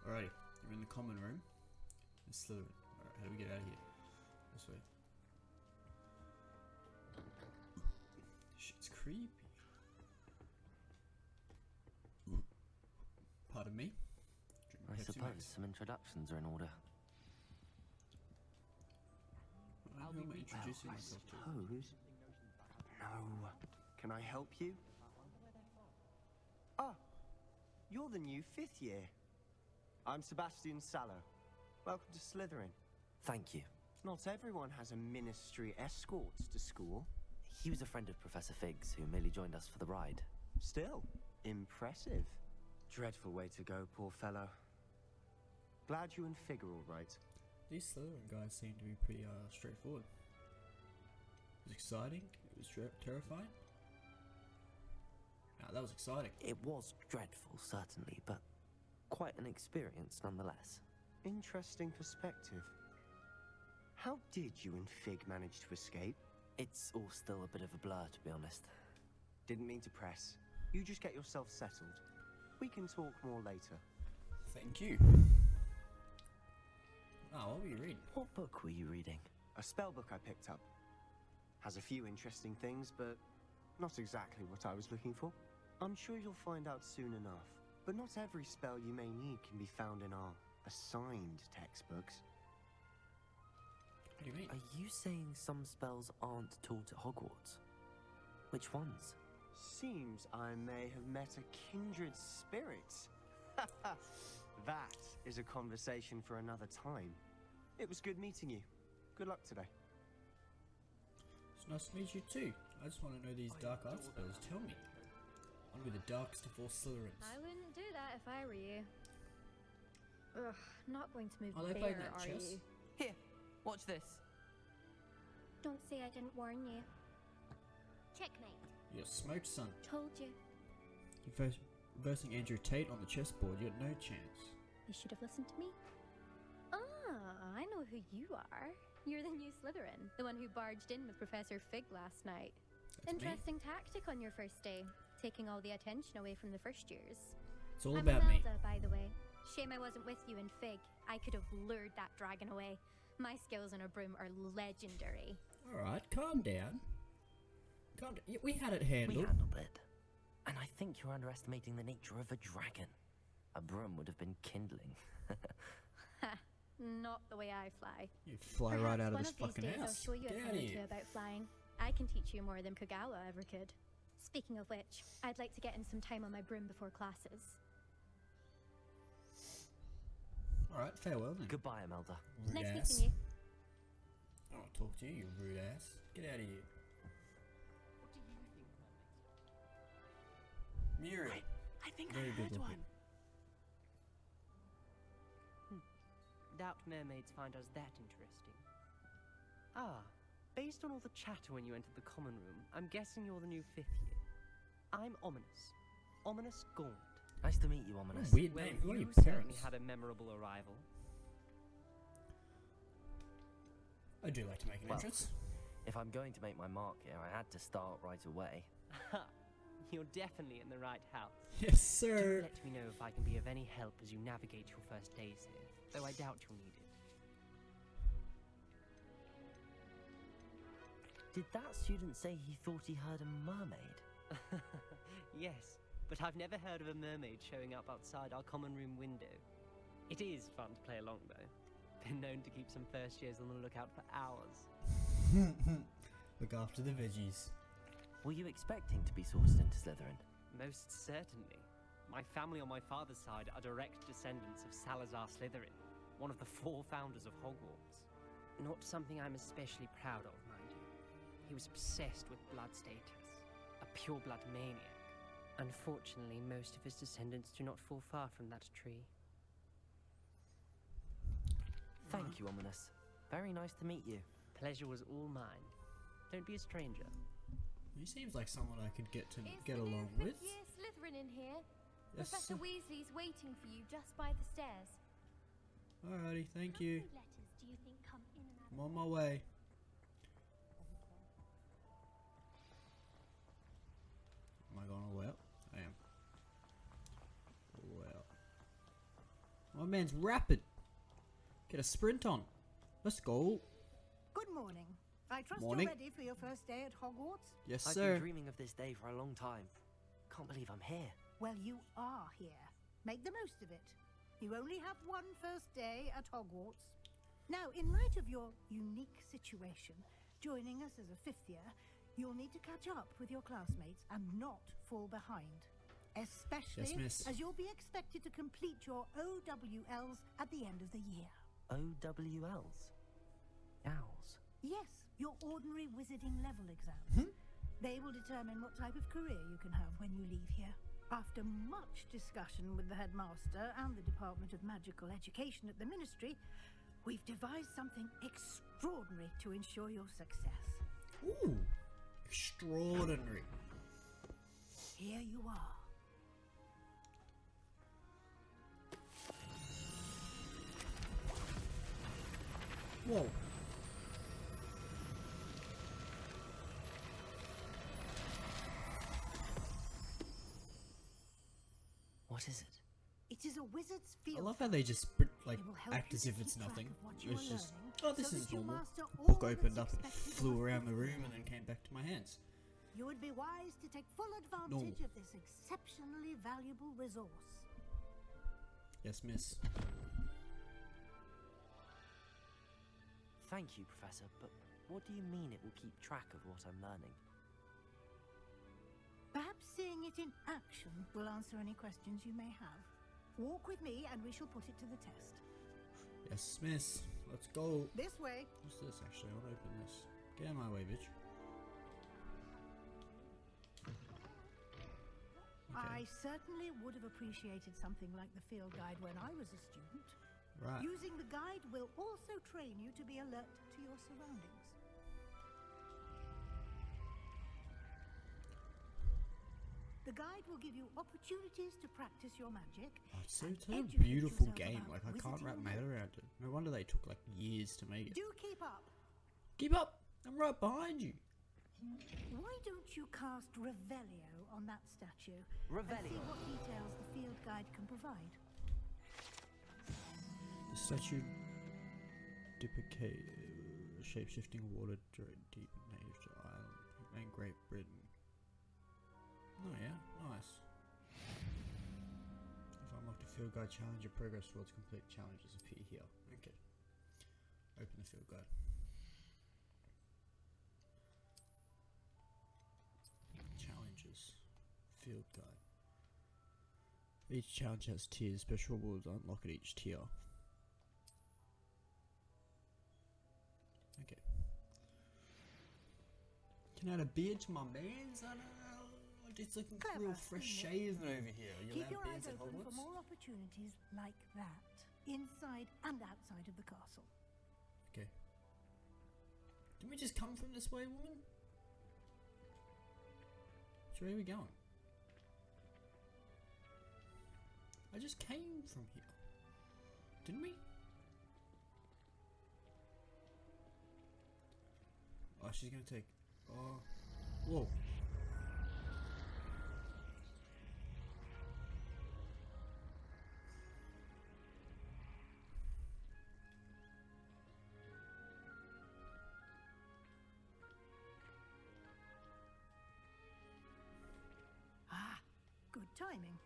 Alrighty, we're in the common room. It's Slytherin. Alright, how do we get out of here? This way. Shit's creepy. Pardon me? I suppose some introductions are in order. Who am I introducing myself to? Suppose? No. Can I help you? Ah, you're the new 5th year. I'm Sebastian Sallow. Welcome to Slytherin. Thank you. Not everyone has a ministry escorts to school. He was a friend of Professor Fig's who merely joined us for the ride. Still, impressive. Dreadful way to go, poor fellow. Glad you and Fig are all right. These Slytherin guys seem to be pretty straightforward. It was exciting. It was terrifying. Now that was exciting. It was dreadful, certainly, but quite an experience nonetheless. Interesting perspective. How did you and Fig manage to escape? It's all still a bit of a blur, to be honest. Didn't mean to press. You just get yourself settled. We can talk more later. Thank you. Oh, what were you reading? What book were you reading? A spell book I picked up. Has a few interesting things, but not exactly what I was looking for. I'm sure you'll find out soon enough. But not every spell you may need can be found in our assigned textbooks. What do you mean? Are you saying some spells aren't taught at Hogwarts? Which ones? Seems I may have met a kindred spirit. That is a conversation for another time. It was good meeting you. Good luck today. It's nice to meet you too. I just want to know these dark art spells. Tell me. I want to be the darkest of all Slytherins. I wouldn't do that if I were you. Ugh, not going to move Are they there, playing that are chess? you? Here, watch this. Don't say I didn't warn you. Checkmate. You're smoked, son. Told you. You're versing Andrew Tate on the chessboard. You had no chance. You should have listened to me. Ah, I know who you are. You're the new Slytherin, the one who barged in with Professor Fig last night. That's Interesting tactic on your first day, taking all the attention away from the first years. It's all I'm about me. Imelda, by the way. Shame I wasn't with you in Fig. I could have lured that dragon away. My skills on a broom are legendary. Alright, calm down. Calm down. We had it handled. We handled it. And I think you're underestimating the nature of a dragon. A broom would have been kindling. Ha, not the way I fly. You fly right out of One this of these fucking days house. I'll show you Get a out thing of or two here. about flying. I can teach you more than Kogawa ever could. Speaking of which, I'd like to get in some time on my broom before classes. Alright, farewell then. Goodbye, Imelda. Rude Nice ass. meeting you. I don't want to talk to you, you rude ass. Get out of here. Muriel. I think Very I good heard looking. one. Doubt mermaids find us that interesting. Ah, based on all the chatter when you entered the common room, I'm guessing you're the new 5th year. I'm Ominous. Ominous Gaunt. Nice to meet you, Ominous. Weird Well, name. Who are you your certainly parents? had a memorable arrival. I do like to make an Well, entrance. If I'm going to make my mark here, I had to start right away. Ha! You're definitely in the right house. Yes, Do sir. let me know if I can be of any help as you navigate your first days here, though I doubt you'll need it. Did that student say he thought he heard a mermaid? Yes, but I've never heard of a mermaid showing up outside our common room window. It is fun to play along, though. Been known to keep some first years on the lookout for hours. Look after the veggies. Were you expecting to be sourced into Slytherin? Most certainly. My family on my father's side are direct descendants of Salazar Slytherin, one of the 4 founders of Hogwarts. Not something I'm especially proud of, mind you. He was obsessed with blood status, a pure-blood maniac. Unfortunately, most of his descendants do not fall far from that tree. Thank you, Ominous. Very nice to meet you. Pleasure was all mine. Don't be a stranger. He seems like someone I could get Is get the new along 5th with. year Slytherin in here? Yes, Professor sir. Weasley's waiting for you just by the stairs. Alrighty, thank you. How many letters do you think come in and out? I'm on my way. Am I going all the way up? I am. All the way up. My man's rapid. Get a sprint on. Let's go. Good morning. I trust Morning. you're ready for your first day at Hogwarts? Yes, I've sir. been dreaming of this day for a long time. Can't believe I'm here. Well, you are here. Make the most of it. You only have one first day at Hogwarts. Now, in light of your unique situation, joining us as a fifth year, you'll need to catch up with your classmates and not fall behind. Especially Yes, miss. as you'll be expected to complete your OWLs at the end of the year. OWLs? Owls. Yes, your ordinary wizarding level exams. They will determine what type of career you can have when you leave here. After much discussion with the headmaster and the Department of Magical Education at the Ministry, we've devised something extraordinary to ensure your success. Ooh, extraordinary. Here you are. Whoa. What is it? It is a wizard's field. I love how they just like It will help act you as to if it's keep track nothing. of what you It's are just, learning, oh, this so is that you normal. master A all book that's opened up and expected of flew a around the fifth room year. and then came back to my hands. You would be wise to take full advantage of this exceptionally valuable resource. Yes, miss. Thank you, Professor, but what do you mean it will keep track of what I'm learning? Perhaps seeing it in action will answer any questions you may have. Walk with me and we shall put it to the test. Yes, miss. Let's go. This way. What's this actually? I want to open this. Get out of my way, bitch. I certainly would have appreciated something like the field guide when I was a student. Right. Using the guide will also train you to be alert to your surroundings. The guide will give you opportunities to practice your magic. Oh, it's and such a educate beautiful yourself game. about Like, I can't wrap my head wizarding. around it. No wonder they took like years to make it. Do keep up. Keep up! I'm right behind you. Why don't you cast Revelio on that statue and see Revelio? what details the field guide can provide? The statue depicate shape-shifting water deep native to Ireland and Great Britain. Oh yeah, nice. If unlocked a field guide challenge, your progress towards complete challenges appear here. Okay. Open the field guide. Challenges. Field guide. Each challenge has tiers. Special rewards unlock at each tier. Okay. Can I add a beard to my man's? I don't know. It's looking Clever, real fresh isn't it? shaven over here. You Keep allowed your eyes beards at open for Hogwarts? more opportunities like that, inside and outside of the castle. Okay. Didn't we just come from this way, woman? So where are we going? I just came from here. Didn't we? Oh, she's gonna take... Oh. Whoa. Ah, good timing.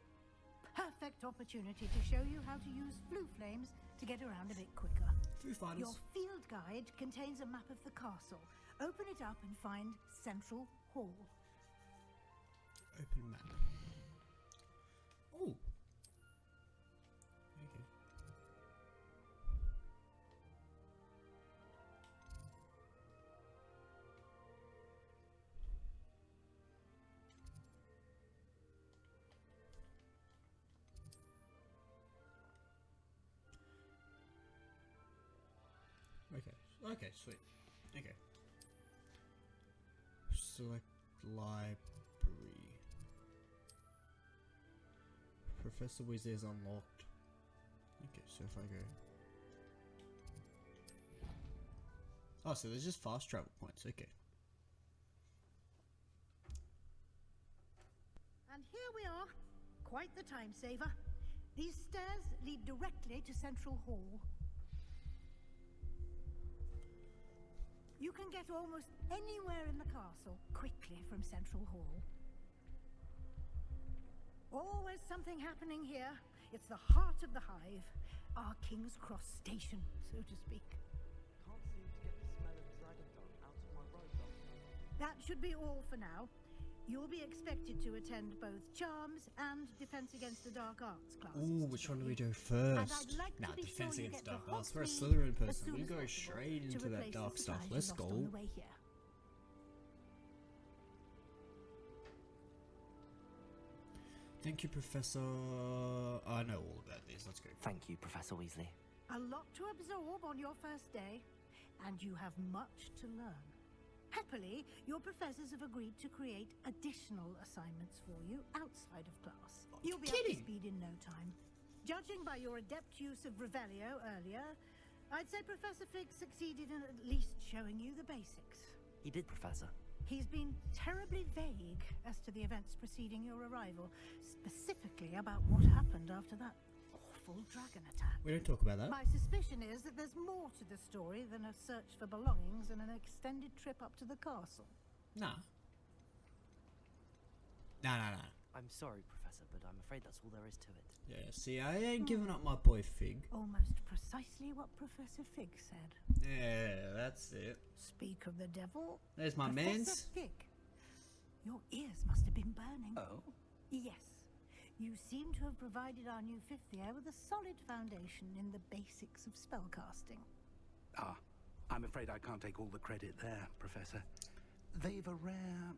Perfect opportunity to show you how to use blue flames to get around a bit quicker. Foo Fighters. Your field guide contains a map of the castle. Open it up and find Central Hall. Open map. Oh. Okay. Okay. Okay, sweet. Okay. Select library. Professor Weasley is unlocked. Okay, so if I go... Oh, so there's just fast travel points, okay. And here we are. Quite the time saver. These stairs lead directly to Central Hall. You can get almost anywhere in the castle quickly from Central Hall. Always something happening here. It's the heart of the hive. Our King's Cross station, so to speak. Can't seem to get the smell of dragon dung out of my robe, Doctor. That should be all for now. You'll be expected to attend both Charms and Defense Against the Dark Arts classes. Ooh, which one do we today. do first? I'd like to Nah, be Defense sure you Against get Dark to Arts. We're a Hogsmeade Slytherin as person. soon We as go possible straight to into that replace the dark stuff. supplies you Let's lost go. on the way here. Thank you, Professor. I know all about this. Let's go. Thank you, Professor Weasley. A lot to absorb on your first day, and you have much to learn. Happily, your professors have agreed to create additional assignments for you outside of class. You'll be up to kidding. speed in no time. Judging by your adept use of Revelio earlier, I'd say Professor Fig succeeded in at least showing you the basics. He did, Professor. He's been terribly vague as to the events preceding your arrival, specifically about what happened after that awful dragon attack. We don't talk about that. My suspicion is that there's more to the story than a search for belongings and an extended trip up to the castle. Nah. Nah. I'm sorry, Professor, but I'm afraid that's all there is to it. Yeah, see, I ain't giving up my boy Fig. Almost precisely what Professor Fig said. Yeah, that's it. Speak of the devil. There's my Professor mans. Fig. Your ears must have been burning. Oh? Yes. You seem to have provided our new fifth year with a solid foundation in the basics of spellcasting. Ah, I'm afraid I can't take all the credit there, Professor. They've a rare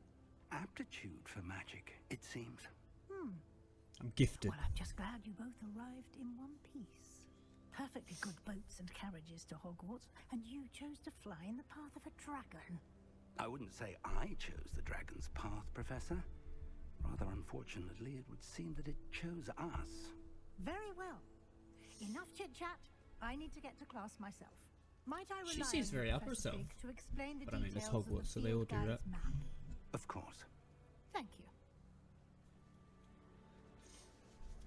aptitude for magic, it seems. I'm gifted. Well, I'm just glad you both arrived in one piece. Perfectly good boats and carriages to Hogwarts, and you chose to fly in the path of a dragon. I wouldn't say I chose the dragon's path, Professor. Rather unfortunately, it would seem that it chose us. Very well. Enough chit-chat. I need to get to class myself. Might I rely She seems on you, very up Professor herself. Fig, to explain the But I mean, it's details of Hogwarts, the so they all field do that. guide's map? Of course. Thank you.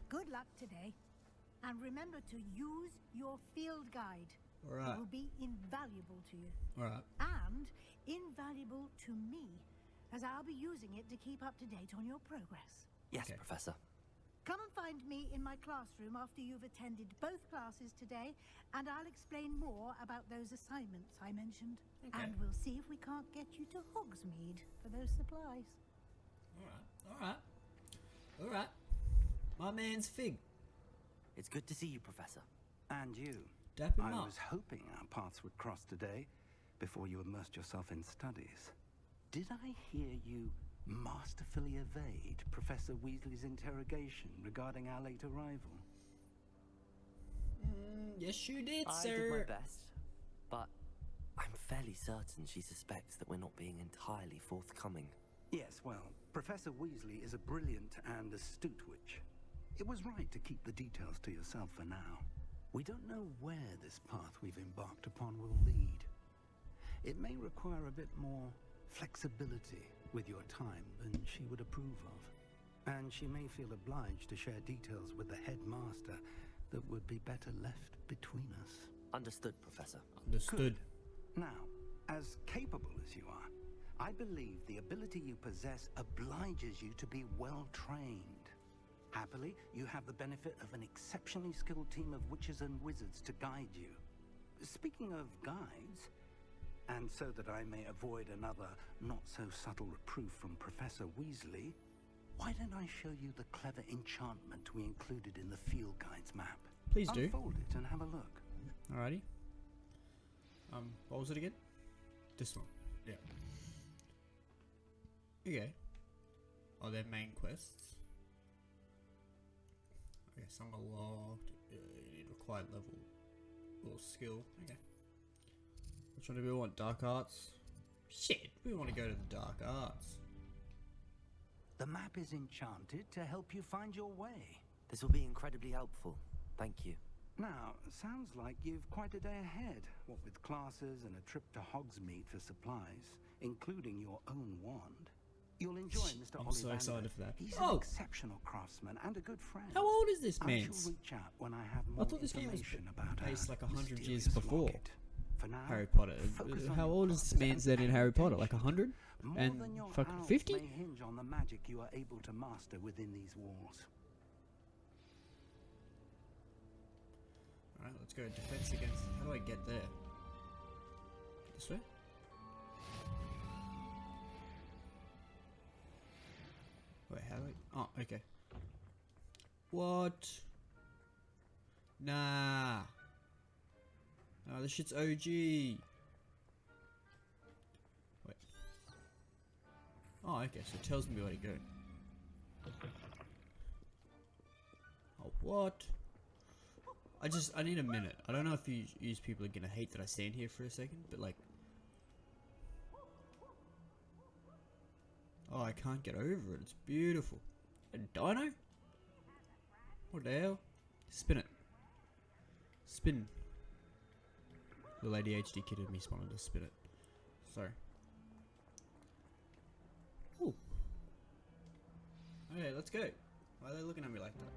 Good luck today. And remember to use your field guide. Alright. It will be invaluable to you. Alright. And invaluable to me, as I'll be using it to keep up to date on your progress. Yes, Okay. Professor. Come and find me in my classroom after you've attended both classes today, and I'll explain more about those assignments I mentioned. Okay. And we'll see if we can't get you to Hogsmeade for those supplies. Alright. My man's Fig. It's good to see you, Professor. And you. Dap him I up. was hoping our paths would cross today, before you immersed yourself in studies. Did I hear you masterfully evade Professor Weasley's interrogation regarding our late arrival? Yes, you did, I sir. did my best, but I'm fairly certain she suspects that we're not being entirely forthcoming. Yes, well, Professor Weasley is a brilliant and astute witch. It was right to keep the details to yourself for now. We don't know where this path we've embarked upon will lead. It may require a bit more flexibility with your time than she would approve of. And she may feel obliged to share details with the headmaster that would be better left between us. Understood, Professor. Understood. Now, as capable as you are, I believe the ability you possess obliges you to be well trained. Happily, you have the benefit of an exceptionally skilled team of witches and wizards to guide you. Speaking of guides, and so that I may avoid another not-so-subtle reproof from Professor Weasley, why don't I show you the clever enchantment we included in the field guide's map? Please do. Unfold it and have a look. Alrighty. What was it again? This one. Yeah. Okay. Oh, they're main quests. Okay, some are locked. You need required level or skill. Okay. Which one do we want? Dark arts? Shit, we want to go to the dark arts. The map is enchanted to help you find your way. This will be incredibly helpful. Thank you. Now, sounds like you've quite a day ahead, what with classes and a trip to Hogsmeade for supplies, including your own wand. You'll enjoy Mr. I'm so Ollivander. excited for that. He's Oh! an exceptional craftsman and a good friend. How old is this I man? shall reach out when I have I more thought this game was information about based our like 100 years mysterious before locket. For now, Harry Potter. focus on How your old is this classes man and then in pay Harry Potter? Like attention. 100? More And than your fucking house 50? may hinge on the magic you are able to master within these walls. Alright, let's go. Defense against... How do I get there? This way? Wait, how do I... Oh, okay. What? Nah. Oh, this shit's OG. Wait. Oh, okay, so it tells me where to go. Oh, what? I need a minute. I don't know if these people are gonna hate that I stand here for a second, but like... Oh, I can't get over it. It's beautiful. A dino? What the hell? Spin it. Spin. Little ADHD kid in me wanted to spin it. Sorry. Ooh. Okay, let's go. Why are they looking at me like that?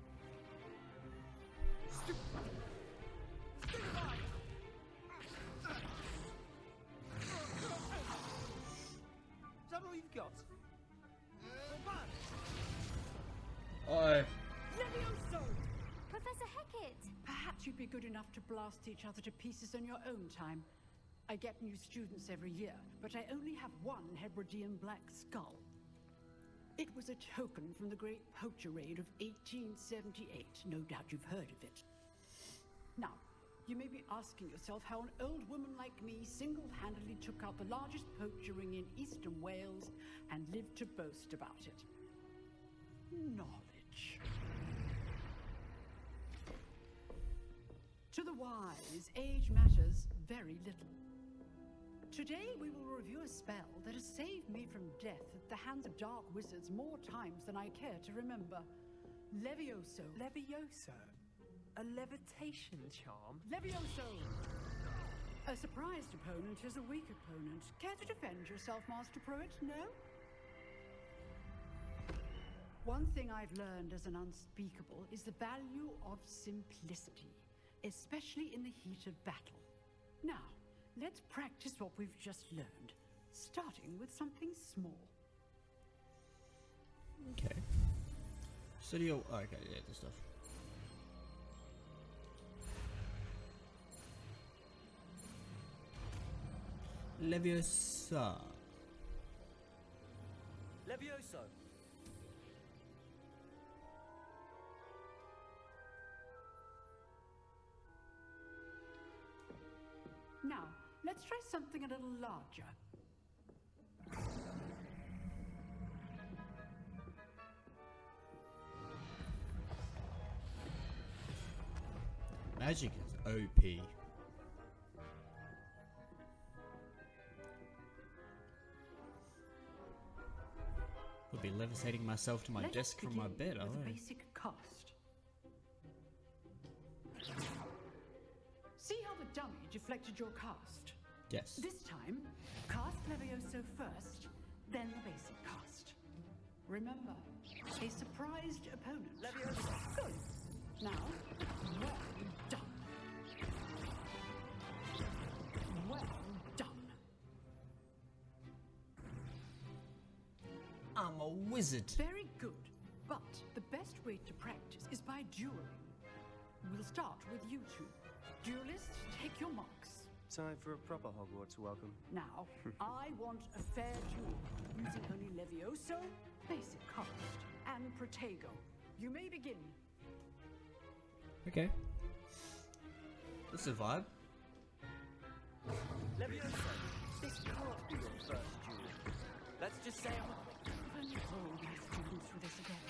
Is that all you've got? Oh. Levioso! Professor Hecat! Perhaps you'd be good enough to blast each other to pieces on your own time. I get new students every year, but I only have one Hebridean black skull. It was a token from the Great Poacher Raid of 1878. No doubt you've heard of it. Now, you may be asking yourself how an old woman like me single-handedly took out the largest poacher ring in eastern Wales and lived to boast about it. Knowledge. To the wise, age matters very little. Today we will review a spell that has saved me from death at the hands of dark wizards more times than I care to remember. Levioso. Levioso? A levitation charm? Levioso! A surprised opponent is a weak opponent. Care to defend yourself, Master Pruitt? No? One thing I've learned as an unspeakable is the value of simplicity, especially in the heat of battle. Now, let's practice what we've just learned, starting with something small. Okay. Studio. Oh, okay, yeah, this stuff. Leviosa. Levioso! Now, let's try something a little larger. Magic is OP. Would be levitating myself to my Let us desk from my begin bed. with Oh, a basic cast. See how the dummy deflected your cast? yes. This time, cast Levioso first, then the basic cast. Remember, a surprised opponent. Levioso! Good. Now, well done. Well done. I'm a wizard. Very good. But the best way to practice is by dueling. We'll start with you two. Duelists, take your marks. Time for a proper Hogwarts welcome. Now, I want a fair duel, using only Levioso, basic cast, and Protego. You may begin. Okay. This is a vibe. Levioso! This can't be your first duel. Let's just say I'm a... If only all my students through this again.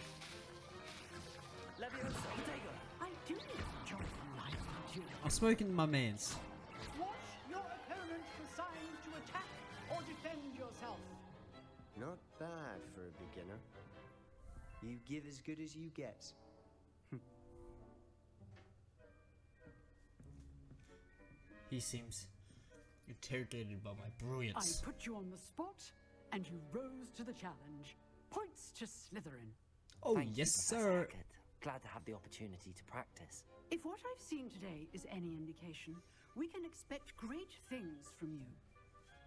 Levioso! Protego! I do enjoy life and duel. I'm smoking my mans. Watch your opponent for signs to attack or defend yourself. Not bad for a beginner. You give as good as you get. He seems interrogated by my I brilliance. put you on the spot. and you rose to the challenge. Points to Slytherin. Oh, Thank you, yes, Professor sir. Hackett. Glad to have the opportunity to practice. If what I've seen today is any indication, we can expect great things from you.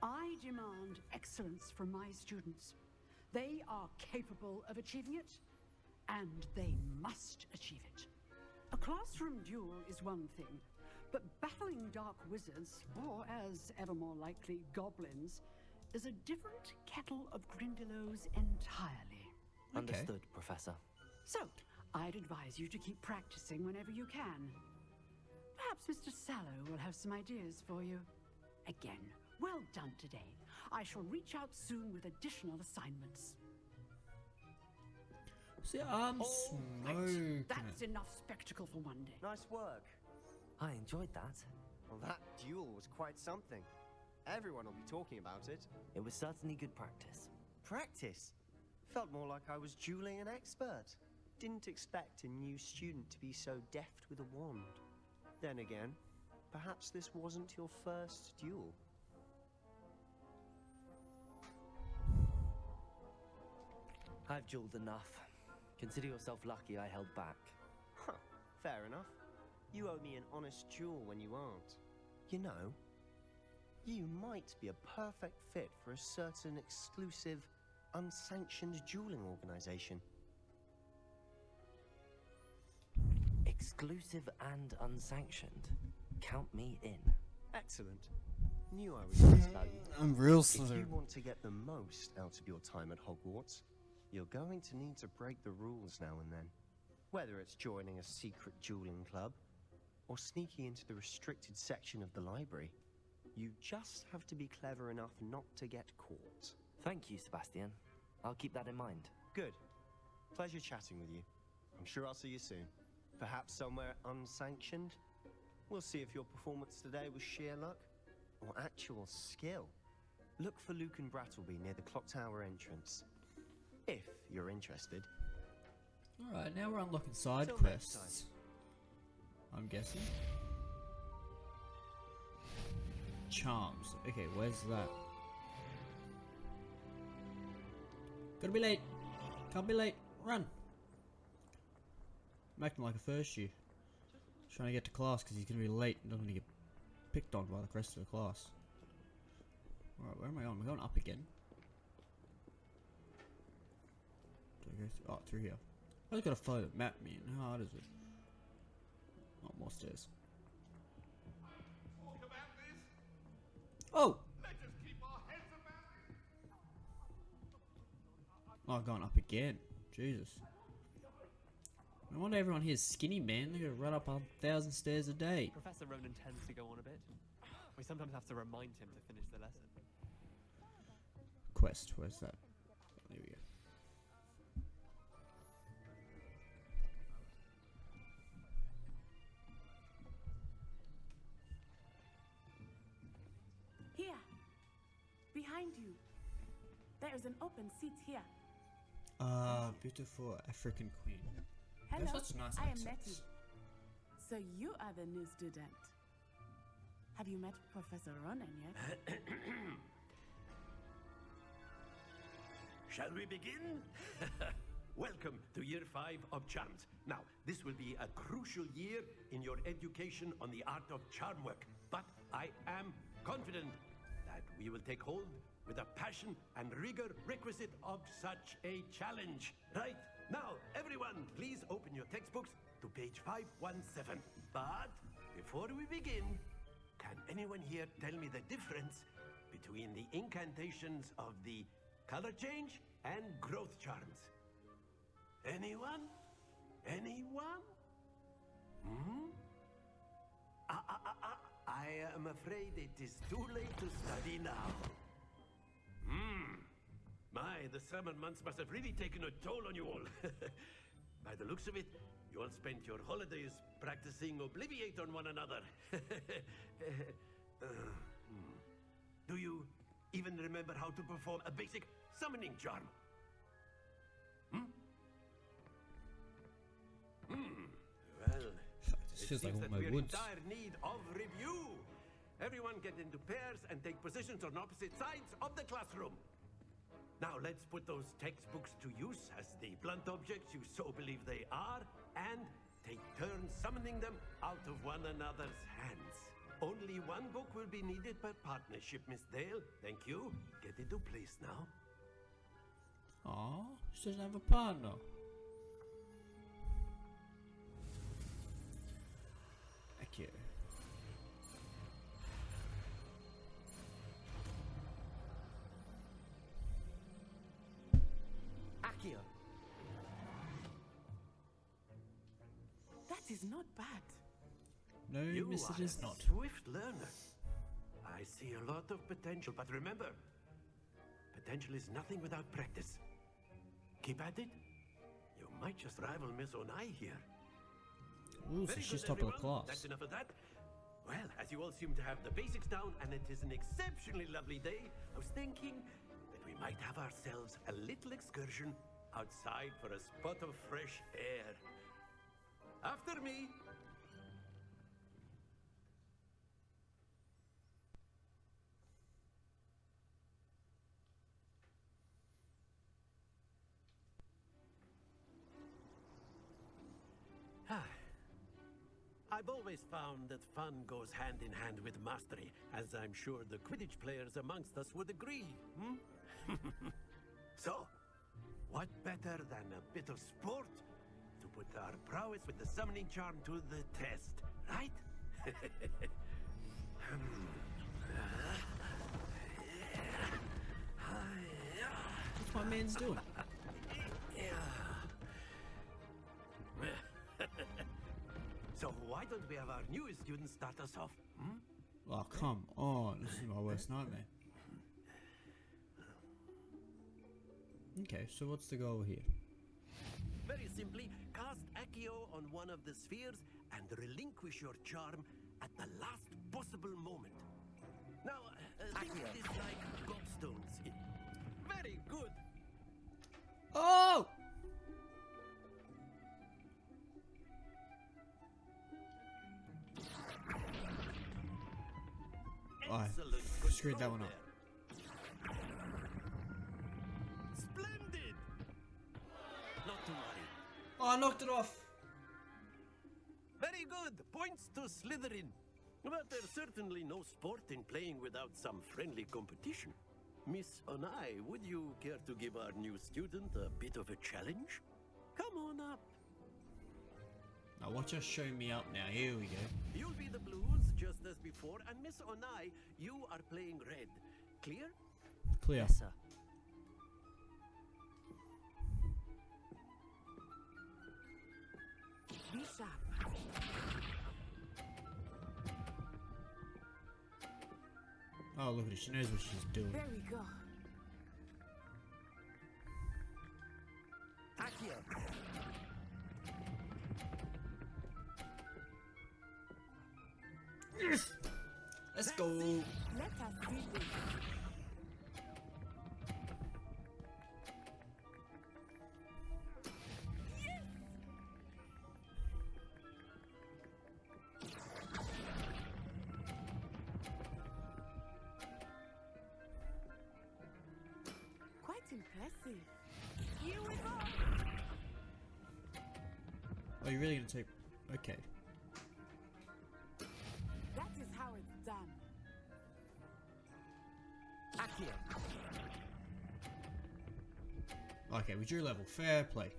I demand excellence from my students. They are capable of achieving it, and they must achieve it. A classroom duel is one thing, but battling dark wizards, or as ever more likely, goblins, is a different kettle of Grindylows entirely. Understood, Professor. So, I'd advise you to keep practicing whenever you can. Perhaps Mr. Sallow will have some ideas for you. Again, well done today. I shall reach out soon with additional assignments. See, I'm Right, smoking that's it. enough spectacle for one day. Nice work. I enjoyed that. Well, that duel was quite something. Everyone will be talking about it. It was certainly good practice. Practice? Felt more like I was dueling an expert. Didn't expect a new student to be so deft with a wand. Then again, perhaps this wasn't your first duel. I've dueled enough. Consider yourself lucky I held back. Huh, fair enough. You owe me an honest duel when you aren't. You know, you might be a perfect fit for a certain exclusive, unsanctioned dueling organization. Exclusive and unsanctioned. Count me in. Excellent. Knew I was right about you. I'm real If you Slytherin. want to get the most out of your time at Hogwarts, you're going to need to break the rules now and then. Whether it's joining a secret dueling club, or sneaking into the restricted section of the library, you just have to be clever enough not to get caught. Thank you, Sebastian. I'll keep that in mind. Good. Pleasure chatting with you. I'm sure I'll see you soon. Perhaps somewhere unsanctioned? We'll see if your performance today was sheer luck or actual skill. Look for Luke and Brattleby near the clock tower entrance. If you're interested. Alright, now we're unlocking side Till next quests. I'm guessing. Charms. Okay, where's that? Gotta be late. Can't be late. Run. I'm acting like a first year. Trying to get to class because he's gonna be late and doesn't want to get picked on by the rest of the class. Alright, where am I going? We're going up again. Do I go through? Oh, through here. I just gotta follow the map, man. How hard is it? Oh, more stairs. Oh! Oh, going up again. Jesus. No wonder everyone here is skinny, man. They gotta run up 1,000 stairs a day. Professor Ronan tends to go on a bit. We sometimes have to remind him to finish the lesson. Quest, where's that? There we go. Here, behind you. There is an open seat here. Beautiful African queen. Hello, Such nice I am accents. Nettie. So you are the new student. Have you met Professor Ronan yet? Shall we begin? Welcome to Year 5 of Charms. Now, this will be a crucial year in your education on the art of charm work. But I am confident that we will take hold with the passion and rigor requisite of such a challenge. Right? Now, everyone, please open your textbooks to page 517. But before we begin, can anyone here tell me the difference between the incantations of the color change and growth charms? Anyone? Anyone? Hmm? I am afraid it is too late to study now. My, the summer months must have really taken a toll on you all. By the looks of it, you all spent your holidays practicing Obliviate on one another. Do you even remember how to perform a basic summoning charm? Well, This it feels like seems all that my we're in woods. dire need of review. Everyone get into pairs and take positions on opposite sides of the classroom. Now let's put those textbooks to use as the blunt objects you so believe they are, and take turns summoning them out of one another's hands. Only one book will be needed per partnership, Miss Dale. Thank you. Get into place now. Aw, she doesn't have a partner. Okay. Akio. That is not bad. No, You miss, it are is a not. swift learner. I see a lot of potential, but remember, potential is nothing without practice. Keep at it. You might just rival Miss Onai here. Ooh, so Very she's good, top of the everyone. class. That's enough of that. Well, as you all seem to have the basics down, and it is an exceptionally lovely day, I was thinking that we might have ourselves a little excursion outside for a spot of fresh air. After me. I've always found that fun goes hand in hand with mastery, as I'm sure the Quidditch players amongst us would agree. So, what better than a bit of sport to put our prowess with the summoning charm to the test, right? What's my man's doing? So why don't we have our newest student start us off? Oh, come on. This is my worst nightmare. Okay, so what's the goal here? Very simply, cast Accio on one of the spheres and relinquish your charm at the last possible moment. Now, think of this like gobstones. Very good. Oh! I screwed that one up. Splendid! Not to worry. Oh, I knocked it off. Very good. Points to Slytherin. But there's certainly no sport in playing without some friendly competition. Miss Onai, would you care to give our new student a bit of a challenge? Come on up. Now watch her show me up now. Here we go. You'll be the blues, just as before, and Miss Onai, you are playing red. Clear? Clear. Yes, sir. Be sharp. Oh, look at her. She knows what she's doing. There we go. Akio. Let's go. Let us see this. Quite impressive. Here we go. Oh, you're really gonna take? Okay. That is how it's done. Akio. Okay, we drew level. Fair play.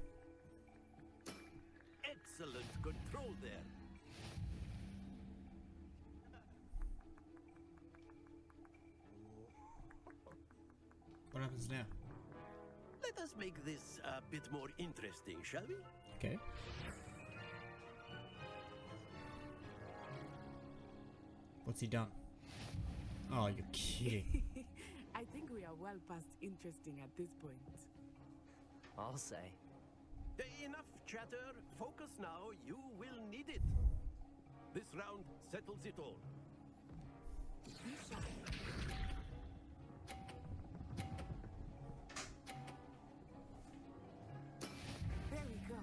Excellent control there. What happens now? Let us make this a bit more interesting, shall we? Okay. What's he done? Oh, you're kidding. I think we are well past interesting at this point. I'll say. Enough chatter. Focus now. You will need it. This round settles it all. Be sharp. There we go.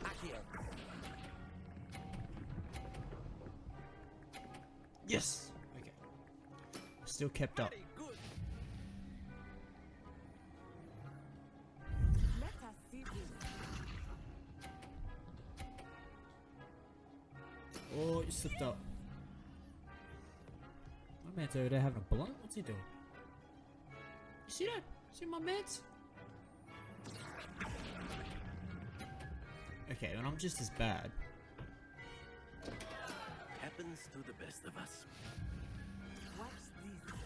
Akio. Yes. Okay. Still kept up. Very Oh, you slipped up. My man's over there having a blunt? What's he doing? You see that? See my man's? Okay, and I'm just as bad. Happens to the best of us. What's this?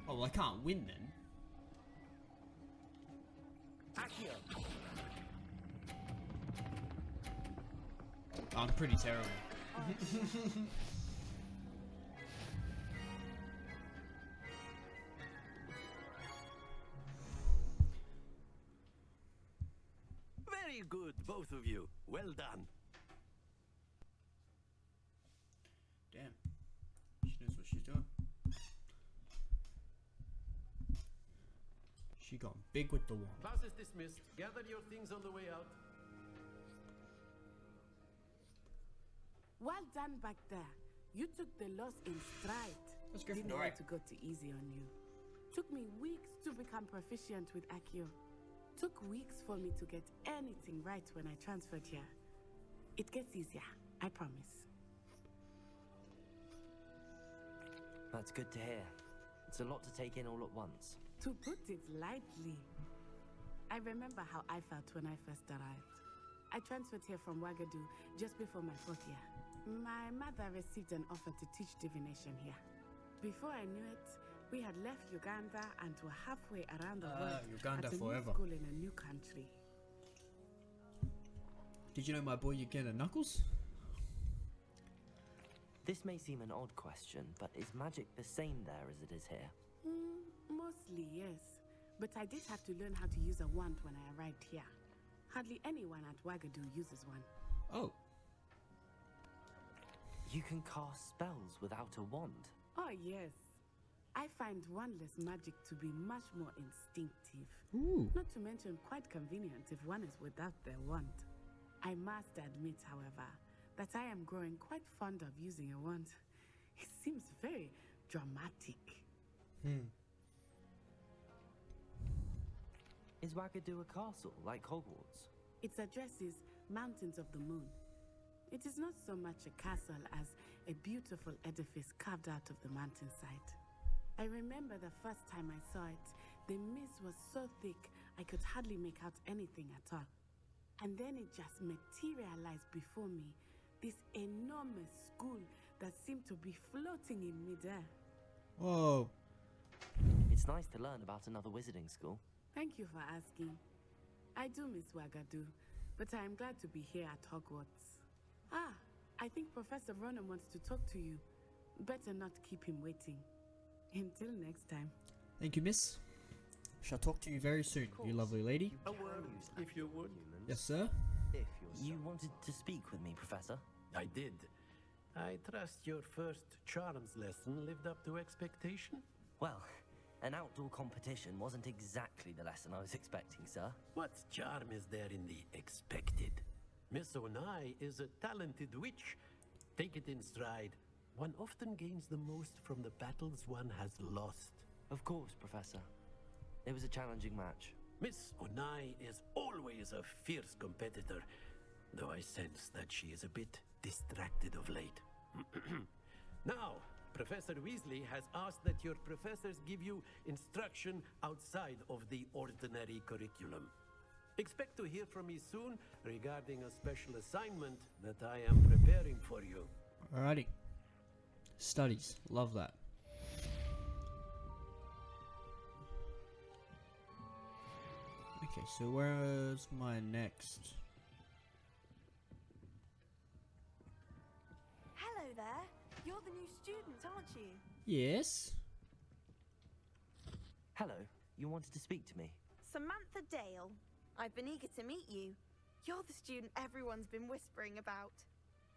Oh, well, I can't win then. Accio! I'm pretty terrible. Very good, both of you. Well done. Damn. She knows what she's doing. She got big with the wand. Class is dismissed. Gather your things on the way out. Well done back there. You took the loss in stride. That's Didn't Gryffindor, want right? to go too easy on you. Took me weeks to become proficient with Accio. Took weeks for me to get anything right when I transferred here. It gets easier, I promise. That's good to hear. It's a lot to take in all at once. To put it lightly, I remember how I felt when I first arrived. I transferred here from Wagadu just before my 4th year. My mother received an offer to teach divination here. Before I knew it, we had left Uganda and were halfway around the world Uganda at a forever. new school in a new country. Did you know my boy Uganda Knuckles? This may seem an odd question, but is magic the same there as it is here? Mostly, yes. But I did have to learn how to use a wand when I arrived here. Hardly anyone at Wagadu uses one. Oh. You can cast spells without a wand? Oh, yes. I find wandless magic to be much more instinctive. Ooh. Not to mention quite convenient if one is without their wand. I must admit, however, that I am growing quite fond of using a wand. It seems very dramatic. Is Wagadu a castle, like Hogwarts? Its address is Mountains of the Moon. It is not so much a castle as a beautiful edifice carved out of the mountainside. I remember the first time I saw it, the mist was so thick I could hardly make out anything at all. And then it just materialized before me, this enormous school that seemed to be floating in midair. Whoa. It's nice to learn about another wizarding school. Thank you for asking. I do miss Wagadu, but I am glad to be here at Hogwarts. Ah, I think Professor Ronan wants to talk to you. Better not keep him waiting. Until next time. Thank you, miss. Shall talk to you very soon, you lovely lady. A word, if you would. Yes, sir. You wanted to speak with me, Professor? I did. I trust your first charms lesson lived up to expectation? Well, an outdoor competition wasn't exactly the lesson I was expecting, sir. What charm is there in the expected? Miss Onai is a talented witch. Take it in stride. One often gains the most from the battles one has lost. Of course, Professor. It was a challenging match. Miss Onai is always a fierce competitor, though I sense that she is a bit distracted of late. Now, Professor Weasley has asked that your professors give you instruction outside of the ordinary curriculum. Expect to hear from me soon regarding a special assignment that I am preparing for you. Alrighty. Studies. Love that. Okay, so where's my next? Hello there. You're the new student, aren't you? Yes. Hello. You wanted to speak to me? Samantha Dale. I've been eager to meet you. You're the student everyone's been whispering about.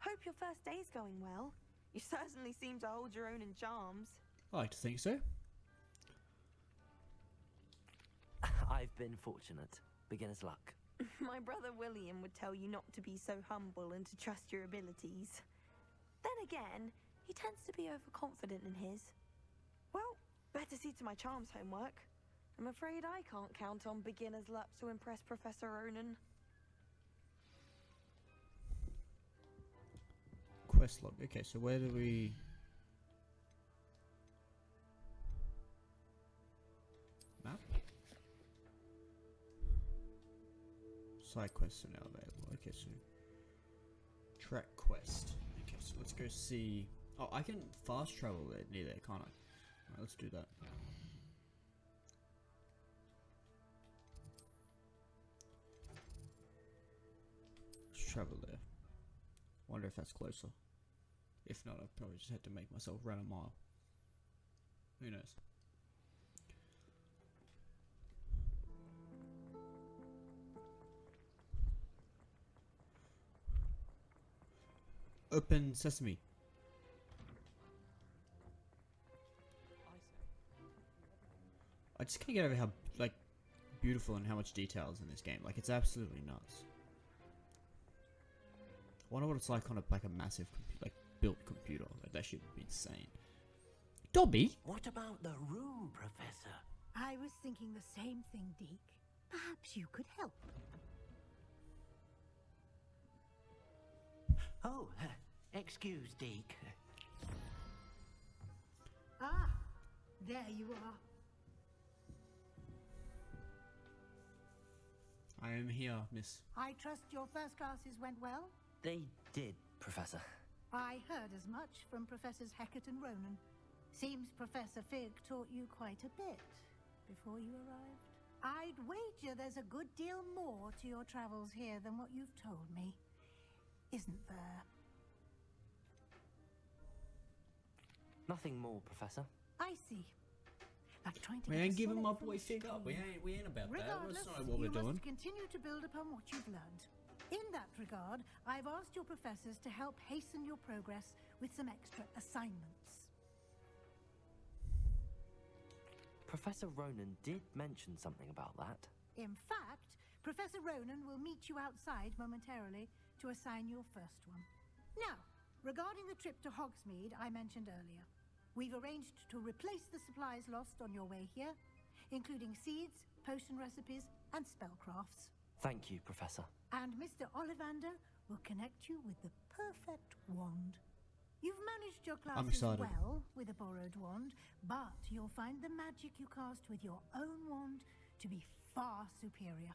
Hope your first day's going well. You certainly seem to hold your own in charms. I like to think so. I've been fortunate. Beginner's luck. My brother William would tell you not to be so humble and to trust your abilities. Then again, he tends to be overconfident in his. Well, better see to my charms homework. I'm afraid I can't count on beginner's luck to impress Professor Ronan. Quest log. Okay, so where do we... Map? Side quests are now available. Okay, so... Track quest. Okay, so let's go see... Oh, I can fast travel there, near there, can't I? Alright, let's do that. Let's travel there. Wonder if that's closer. If not, I probably just had to make myself run a mile. Who knows? Open sesame. I just can't get over how like beautiful and how much detail is in this game. Like it's absolutely nuts. I wonder what it's like on a massive built computer. Like that shit would be insane. Dobby? What about the room, Professor? I was thinking the same thing, Deke. Perhaps you could help. Oh, excuse, Deke. Ah, there you are. I am here, miss. I trust your first classes went well? They did, Professor. I heard as much from Professors Hecat and Ronan. Seems Professor Fig taught you quite a bit before you arrived. I'd wager there's a good deal more to your travels here than what you've told me. Isn't there? Nothing more, Professor. I see. Like trying to We get ain't a giving my solid from boy the Fig up. We stream. ain't about that. Regardless, That's not what we're you doing. must continue to build upon what you've learned. In that regard, I've asked your professors to help hasten your progress with some extra assignments. Professor Ronan did mention something about that. In fact, Professor Ronan will meet you outside momentarily to assign your first one. Now, regarding the trip to Hogsmeade I mentioned earlier, we've arranged to replace the supplies lost on your way here, including seeds, potion recipes, and spellcrafts. Thank you, Professor. And Mr. Ollivander will connect you with the perfect wand. You've managed your classes excited. well with a borrowed wand, but you'll find the magic you cast with your own wand to be far superior.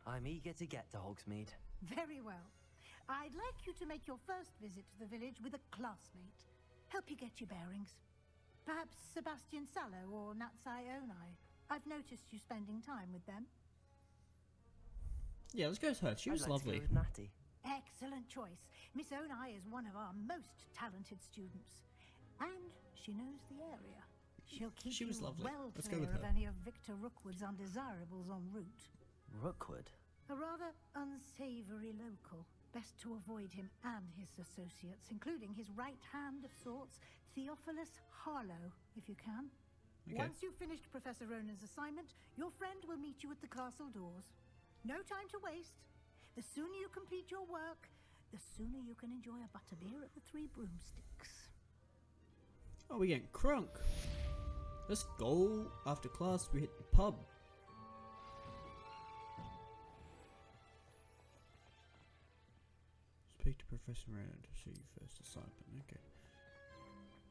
I'm eager to get to Hogsmeade. Very well. I'd like you to make your first visit to the village with a classmate. Help you get your bearings. Perhaps Sebastian Sallow or Natsai Onai. I've noticed you spending time with them. Yeah, let's go with her. She was I'd like to lovely. go with Natty. Excellent choice. Miss Onai is one of our most talented students. And she knows the area. She'll keep She was you lovely. well Let's go clear with of her. any of Victor Rookwood's undesirables en route. Rookwood? A rather unsavory local. Best to avoid him and his associates, including his right hand of sorts, Theophilus Harlow, if you can. Okay. Once you've finished Professor Ronan's assignment, your friend will meet you at the castle doors. No time to waste. The sooner you complete your work, the sooner you can enjoy a butterbeer at the Three Broomsticks. Oh, we getting crunk. Let's go. After class, we hit the pub. Speak to Professor Ronan to see you first assignment. Okay.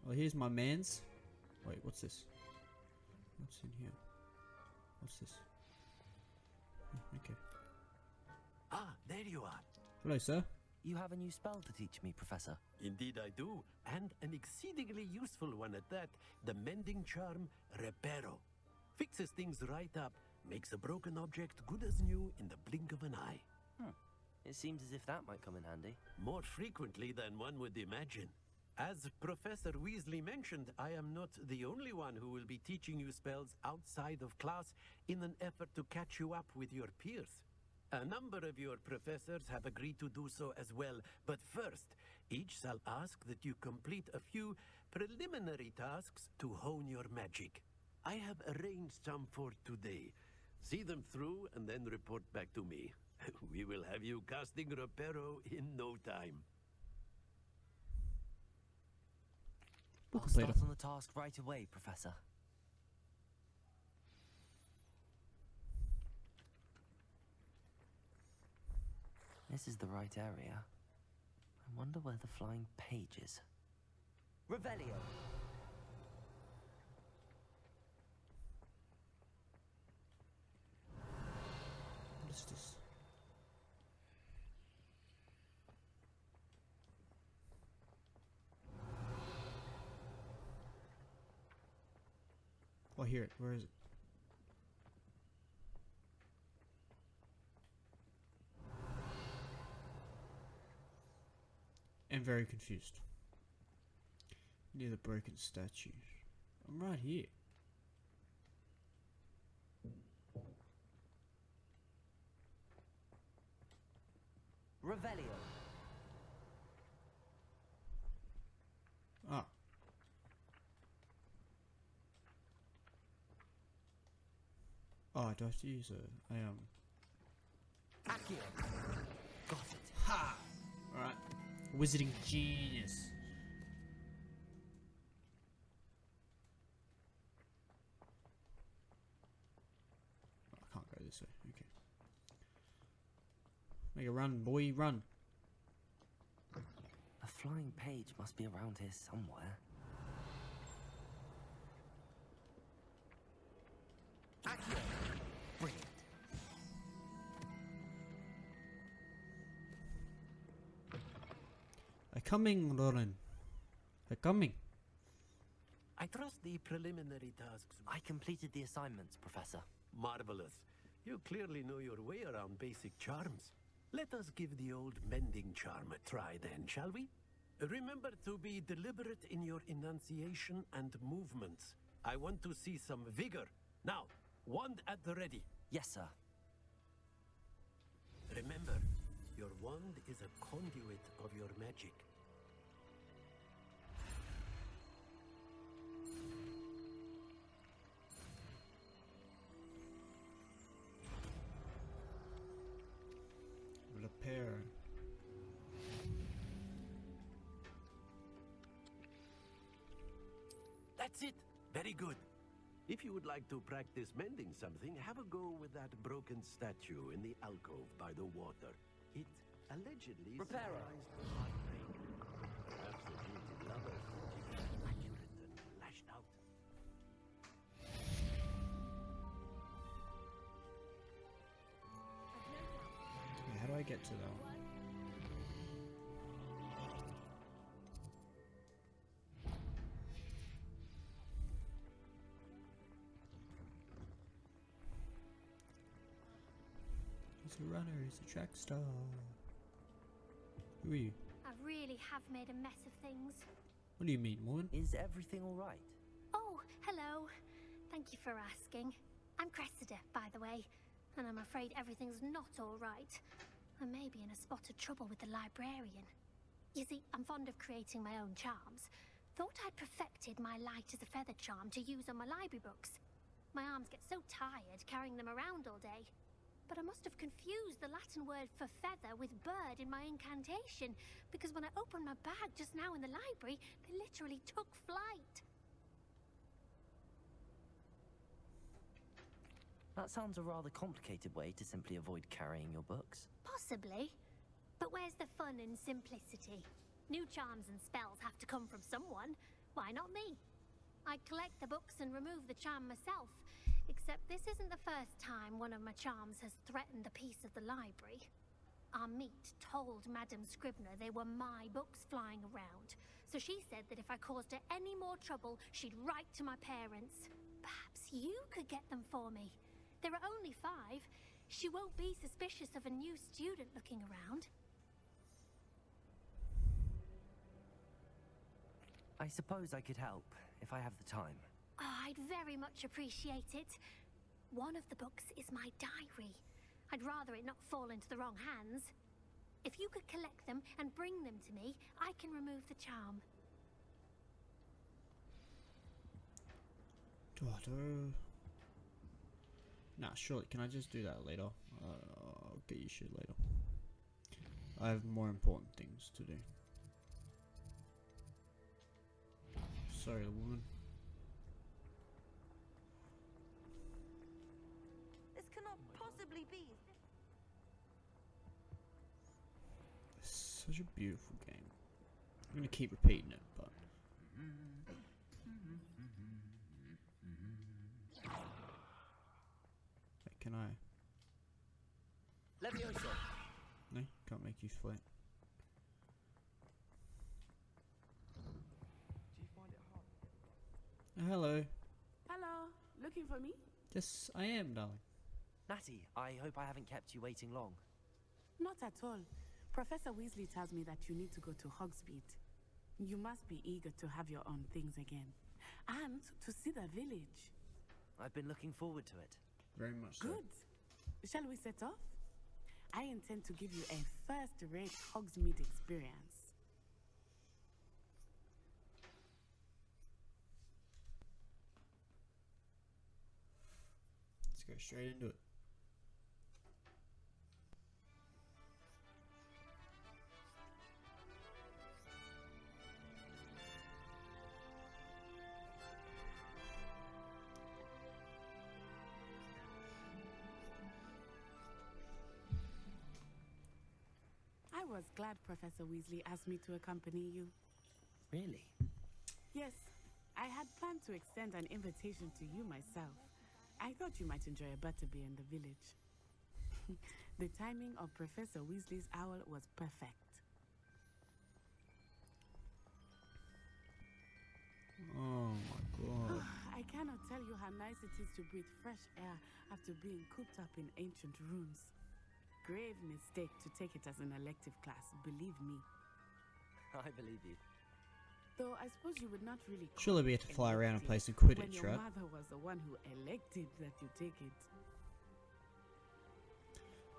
Well, here's my man's. Wait, what's this? What's in here? What's this? Okay. Ah, there you are. Hello, sir. You have a new spell to teach me, Professor. Indeed I do, and an exceedingly useful one at that. The mending charm, Reparo. Fixes things right up, makes a broken object good as new in the blink of an eye. It seems as if that might come in handy. More frequently than one would imagine. As Professor Weasley mentioned, I am not the only one who will be teaching you spells outside of class in an effort to catch you up with your peers. A number of your professors have agreed to do so as well, but first, each shall ask that you complete a few preliminary tasks to hone your magic. I have arranged some for today. See them through and then report back to me. We will have you casting Reparo in no time. We'll I'll complete start it. on the task right away, Professor. This is the right area. I wonder where the flying page is. Revelio! What is this? Oh, here. Where is it? I'm very confused. Near the broken statue. I'm right here. Revelio! Ah. Oh, do I have to use a Accio! Got it. Ha! Alright. Wizarding genius. Oh, I can't go this way. Okay. Make a run, boy, run. A flying page must be around here somewhere. Accio! Brilliant. They're coming, Lauren. They're coming. I trust the preliminary tasks. I completed the assignments, Professor. Marvelous. You clearly know your way around basic charms. Let us give the old mending charm a try then, shall we? Remember to be deliberate in your enunciation and movements. I want to see some vigor. Now, wand at the ready. Yes, sir. Remember, your wand is a conduit of your magic. Repair. That's it. Very good. If you would like to practice mending something, have a go with that broken statue in the alcove by the water. It allegedly Reparo. symbolized the heartbreak. Perhaps the jilted lover thought he was accurate and lashed out. Okay, how do I get to that one? He's a runner, he's a track star. Who are you? I really have made a mess of things. What do you mean, woman? Is everything all right? Oh, hello. Thank you for asking. I'm Cressida, by the way, and I'm afraid everything's not all right. I may be in a spot of trouble with the librarian. You see, I'm fond of creating my own charms. Thought I'd perfected my light as a feather charm to use on my library books. My arms get so tired carrying them around all day. But I must have confused the Latin word for feather with bird in my incantation, because when I opened my bag just now in the library, they literally took flight. That sounds a rather complicated way to simply avoid carrying your books. Possibly. But where's the fun in simplicity? New charms and spells have to come from someone. Why not me? I collect the books and remove the charm myself. Except this isn't the first time one of my charms has threatened the peace of the library. Our meet told Madame Scribner they were my books flying around. So she said that if I caused her any more trouble, she'd write to my parents. Perhaps you could get them for me. There are only 5. She won't be suspicious of a new student looking around. I suppose I could help, if I have the time. Oh, I'd very much appreciate it. One of the books is my diary. I'd rather it not fall into the wrong hands. If you could collect them and bring them to me, I can remove the charm. Daughter. Nah, surely. Can I just do that later? I'll get you shit later. I have more important things to do. Sorry, woman. This cannot possibly be. Such a beautiful game. I'm gonna keep repeating it, but wait, can I? Levioso. No, can't make use of it. Hello. Hello, looking for me? Yes, I am, darling. Natty, I hope I haven't kept you waiting long. Not at all. Professor Weasley tells me that you need to go to Hogsmeade. You must be eager to have your own things again. And to see the village. I've been looking forward to it. Very much so. Good. Shall we set off? I intend to give you a first-rate Hogsmeade experience. Let's go straight into it. I was glad Professor Weasley asked me to accompany you. Really? Yes, I had planned to extend an invitation to you myself. I thought you might enjoy a butterbeer in the village. The timing of Professor Weasley's owl was perfect. Oh my god. I cannot tell you how nice it is to breathe fresh air after being cooped up in ancient rooms. Grave mistake to take it as an elective class, believe me. I believe you. Though I suppose you would not really call Surely we it have to fly around and play some elective Quidditch, when your right? mother was the one who elected that you take it.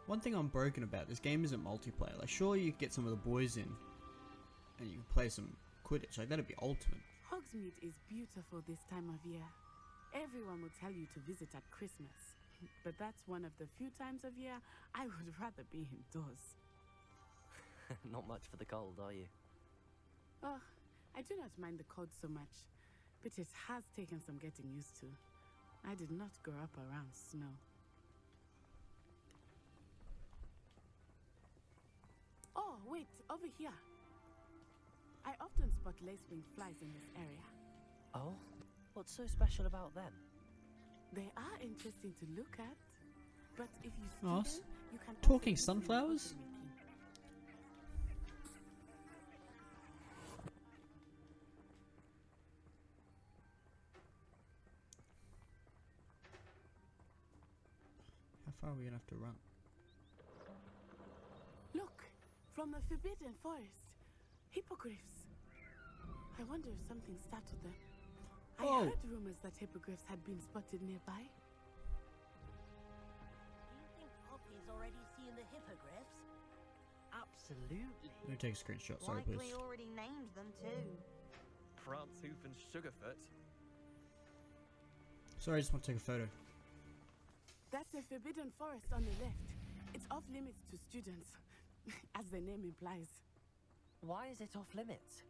One thing I'm broken about, this game isn't multiplayer. Like, sure you could get some of the boys in and you can play some Quidditch. Like, that'd be ultimate. Hogsmeade is beautiful this time of year. Everyone will tell you to visit at Christmas. But that's one of the few times of year I would rather be indoors. Not much for the cold, are you? Oh, I do not mind the cold so much, but it has taken some getting used to. I did not grow up around snow. Oh, wait, over here. I often spot lace-winged flies in this area. Oh? What's so special about them? They are interesting to look at, but if you see Oh, them, you can also talking use them in sunflowers? photo making. How far are we gonna have to run? Look, from the Forbidden Forest. Hippogriffs. I wonder if something startled them. I Oh. heard rumors that hippogriffs had been spotted nearby. Do you think Poppy's already seen the hippogriffs? Absolutely. Let me take a screenshot, sorry Likely please. already named them too. Prantooth and Sugarfoot. Sorry, I just want to take a photo. That's the Forbidden Forest on the left. It's off limits to students, as the name implies. Why is it off limits?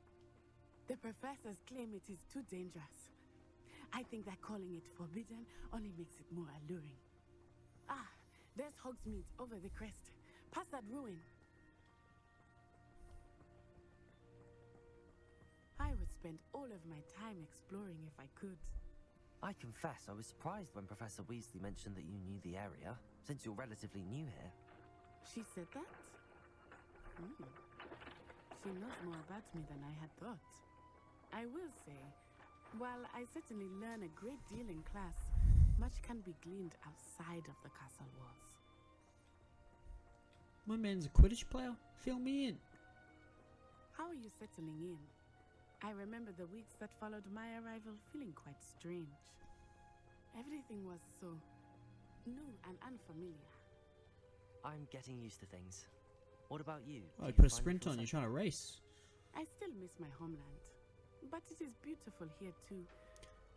The professors claim it is too dangerous. I think that calling it forbidden only makes it more alluring. Ah, there's Hogsmeade over the crest. Past that ruin. I would spend all of my time exploring if I could. I confess I was surprised when Professor Weasley mentioned that you knew the area, since you're relatively new here. She said that? She knows more about me than I had thought. I will say, while I certainly learn a great deal in class, much can be gleaned outside of the castle walls. My man's a Quidditch player? Fill me in. How are you settling in? I remember the weeks that followed my arrival feeling quite strange. Everything was so new and unfamiliar. I'm getting used to things. What about you? Oh, Do you you put a find it sprint feels on, you're trying to race. I still miss my homeland, but it is beautiful here too.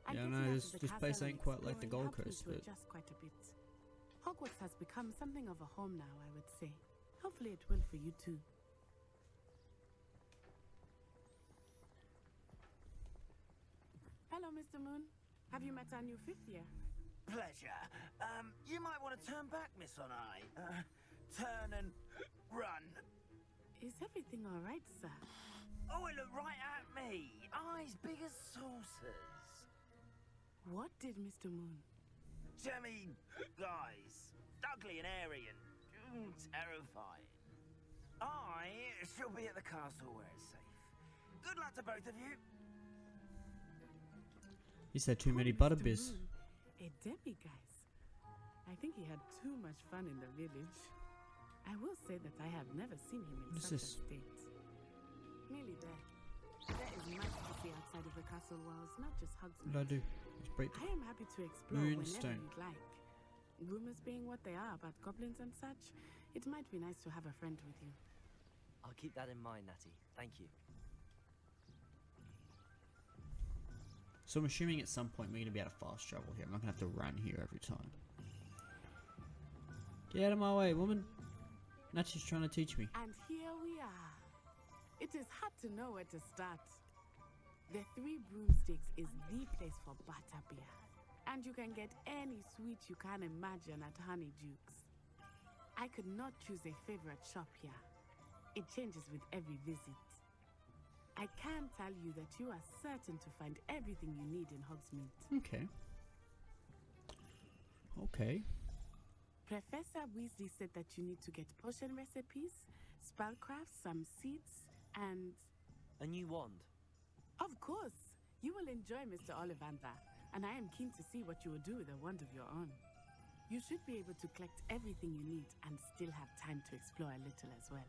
Yeah, getting no, out this- of the this place castle and ain't quite like the exploring Gold helped me Coast, to but- adjust quite a bit. Hogwarts has become something of a home now, I would say. Hopefully it will for you too. Hello, Mr. Moon. Have you met our new 5th year? Pleasure. You might want to turn back, Miss Onai. Turn and run. Is everything all right, sir? Oh, it looked right at me. Eyes big as saucers. What did Mr. Moon? Jemmy, guys. Ugly and airy and terrifying. I shall be at the castle where it's safe. Good luck to both of you. He said too many Mr. butterbeers. Moon, a demiguise. I think he had too much fun in the village. I will say that I have never seen him in What is such this? a state. Nearly there. There is much to see outside of the castle walls, not just Hogsmeade. What did I do? Just break the I am happy to explore Moonstone. whenever you'd like. Rumors being what they are about goblins and such, it might be nice to have a friend with you. I'll keep that in mind, Natty. Thank you. So I'm assuming at some point we're going to be able to fast travel here. I'm not going to have to run here every time. Get out of my way, woman. Natchy's trying to teach me. And here we are. It is hard to know where to start. The Three Broomsticks is the place for butterbeer. And you can get any sweet you can imagine at Honeydukes. I could not choose a favorite shop here. It changes with every visit. I can tell you that you are certain to find everything you need in Hogsmeade. Okay. Okay. Professor Weasley said that you need to get potion recipes, spellcrafts, some seeds, and... A new wand. Of course! You will enjoy Mr. Ollivander, and I am keen to see what you will do with a wand of your own. You should be able to collect everything you need and still have time to explore a little as well.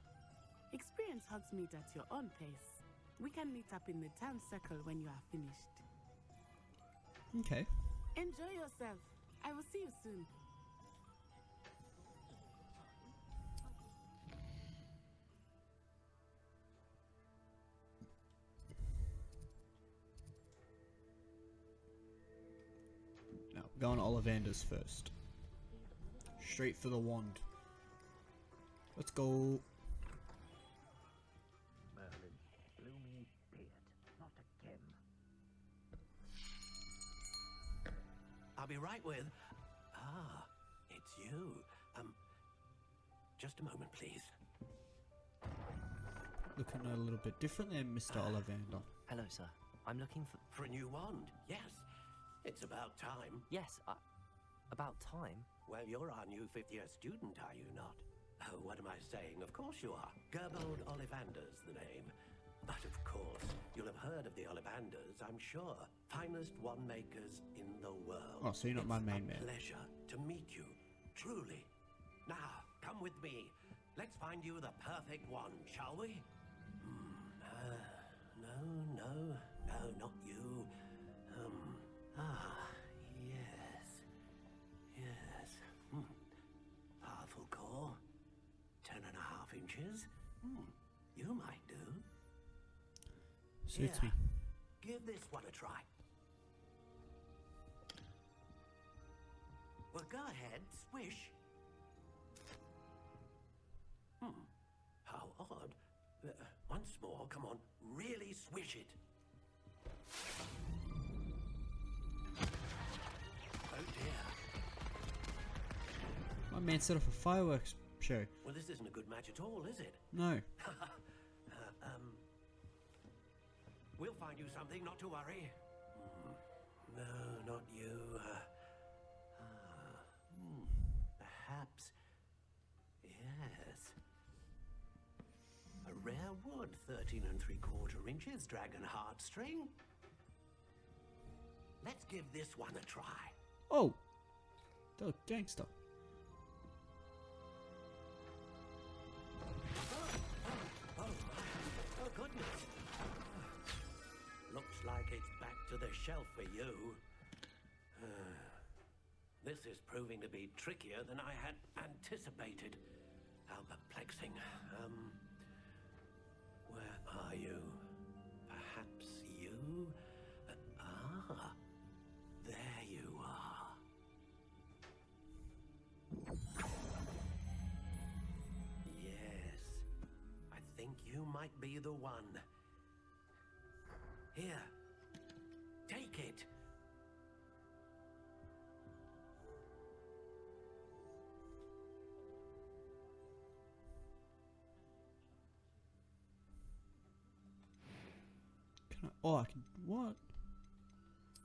Experience Hogsmeade at your own pace. We can meet up in the town circle when you are finished. Okay. Enjoy yourself. I will see you soon. Now, go on Ollivander's first. Straight for the wand. Let's go. Merlin's bloomy beard, not again. I'll be right with... Ah, it's you. Just a moment, please. Looking a little bit different there, Mr. Ollivander. Hello, sir. I'm looking for... For a new wand, yes. It's about time. Yes, about time? Well, you're our new 5th-year student, are you not? Oh, what am I saying? Of course you are. Gerbold Ollivander's the name. But of course, you'll have heard of the Ollivanders, I'm sure. Finest wand makers in the world. Oh, so you're not my main man. Pleasure to meet you, truly. Now, come with me. Let's find you the perfect wand, shall we? No, not you. Yes. Powerful core. 10.5 inches. You might do. Suits Here, me. Give this one a try. Well, go ahead, swish. How odd. Once more, come on, really swish it. Oh dear. My man set off a fireworks show. Well, this isn't a good match at all, is it? No. We'll find you something, not to worry. No, not you. Perhaps. Yes. A rare wood, 13 3/4 inches, dragon heartstring. Let's give this one a try. Oh! The gangster. Oh, goodness. Looks like it's back to the shelf for you. This is proving to be trickier than I had anticipated. How perplexing. Where are you? Perhaps you? There you are. Yes, I think you might be the one. Here, take it. Oh, I can. What?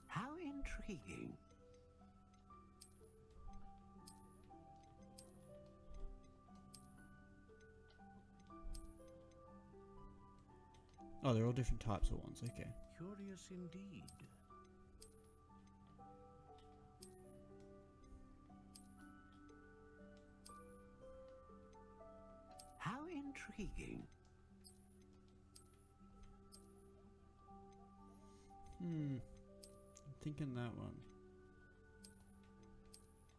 How intriguing. Oh, they're all different types of ones. Okay. Curious indeed. How intriguing. I'm thinking that one.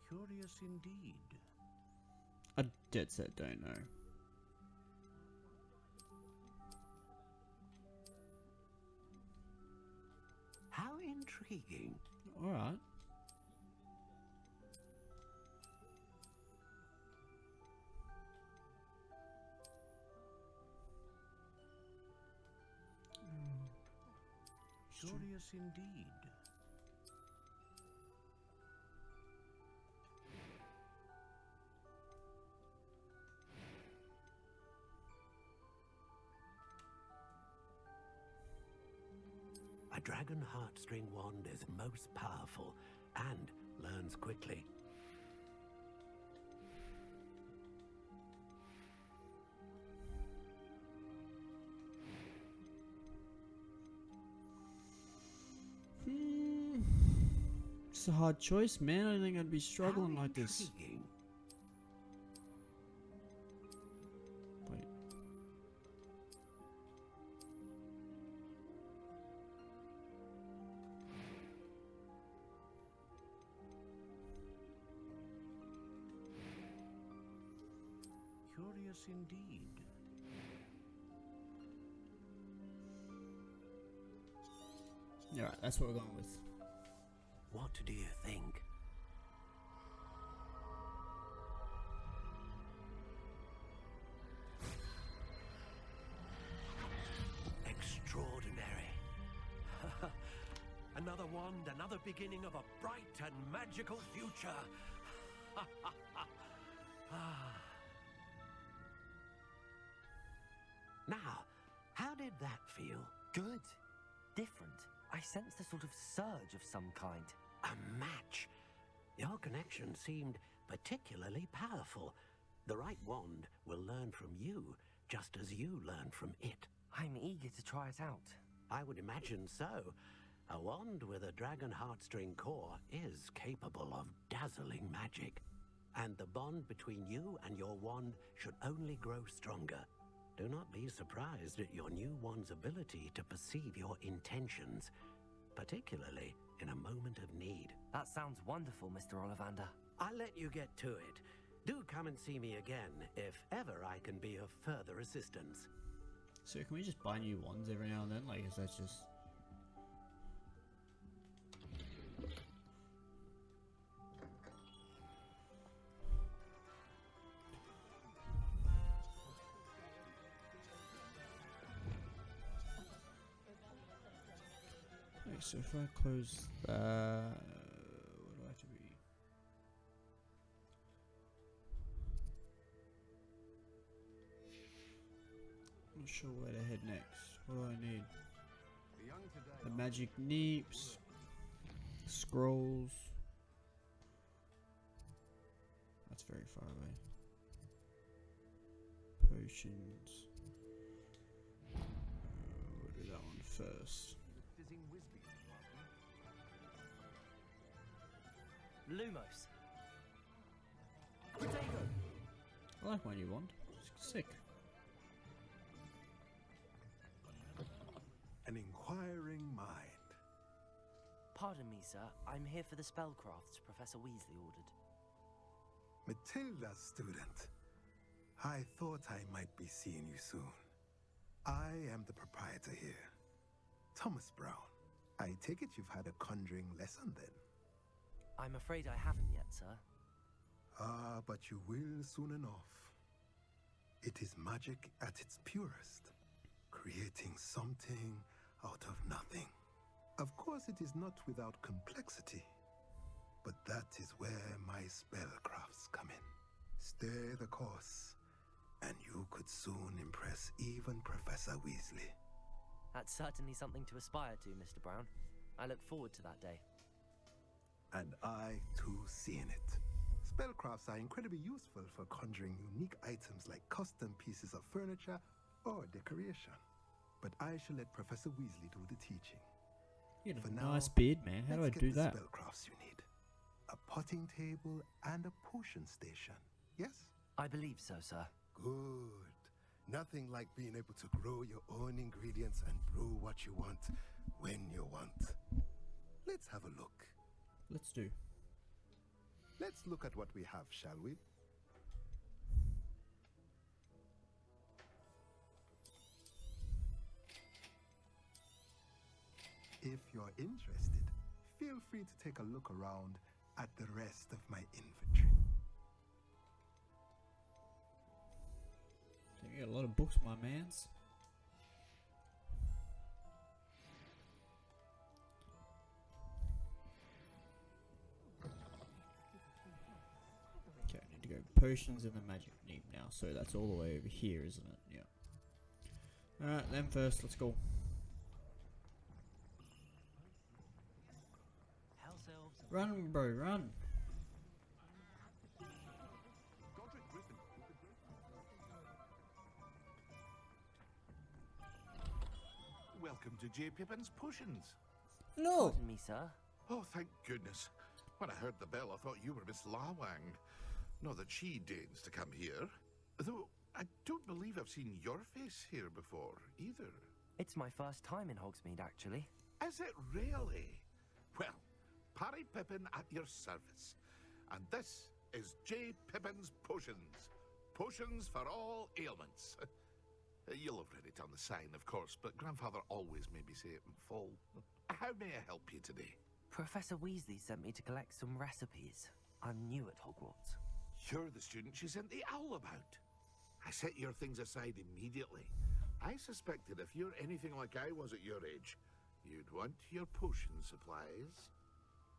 Curious indeed. I dead set don't know. How intriguing. Alright. Curious indeed. A dragon heartstring wand is most powerful and learns quickly. It's a hard choice, man. I don't think I'd be struggling like this. Wait. Curious indeed. Alright, that's what we're going with. What do you think? Extraordinary. Another wand, another beginning of a bright and magical future. Now, how did that feel? Good. Different. I sensed a sort of surge of some kind. A match. Your connection seemed particularly powerful. The right wand will learn from you, just as you learn from it. I'm eager to try it out. I would imagine so. A wand with a dragon heartstring core is capable of dazzling magic. And the bond between you and your wand should only grow stronger. Do not be surprised at your new wand's ability to perceive your intentions, particularly in a moment of need. That sounds wonderful, Mr. Ollivander. I'll let you get to it. Do come and see me again if ever I can be of further assistance. So can we just buy new wands every now and then? Like, is that just... Okay, so if I close that... what do I have to be? I'm not sure where to head next. What do I need? The magic neeps, scrolls. That's very far away. Potions. We'll do that one first. Lumos. I like my new wand. It's sick. An inquiring mind. Pardon me, sir. I'm here for the spellcrafts Professor Weasley ordered. Matilda's student. I thought I might be seeing you soon. I am the proprietor here, Thomas Brown. I take it you've had a conjuring lesson then? I'm afraid I haven't yet, sir. Ah, but you will soon enough. It is magic at its purest, creating something out of nothing. Of course, it is not without complexity, but that is where my spellcrafts come in. Stay the course, and you could soon impress even Professor Weasley. That's certainly something to aspire to, Mr. Brown. I look forward to that day. And I, too, seeing it. Spellcrafts are incredibly useful for conjuring unique items like custom pieces of furniture or decoration. But I shall let Professor Weasley do the teaching. You For have a now, nice beard, man. How do I let's do get the that? spellcrafts you need. A potting table and a potion station, yes? I believe so, sir. Good. Nothing like being able to grow your own ingredients and brew what you want when you want. Let's have a look. Let's do. Let's look at what we have, shall we? If you're interested, feel free to take a look around at the rest of my inventory. You got a lot of books, my mans. Okay, I need to go potions and the magic neep now. So that's all the way over here, isn't it? Yeah. Alright, then first, let's go. Run, bro, run. Welcome to J. Pippin's Potions. No. Pardon me, sir. Oh, thank goodness. When I heard the bell, I thought you were Miss Lawang. Not that she deigns to come here. Though, I don't believe I've seen your face here before, either. It's my first time in Hogsmeade, actually. Is it really? Well, Parry Pippin at your service. And this is J. Pippin's Potions. Potions for all ailments. You'll have read it on the sign, of course, but Grandfather always made me say it in full. How may I help you today? Professor Weasley sent me to collect some recipes. I'm new at Hogwarts. You're the student she sent the owl about. I set your things aside immediately. I suspected if you're anything like I was at your age, you'd want your potion supplies.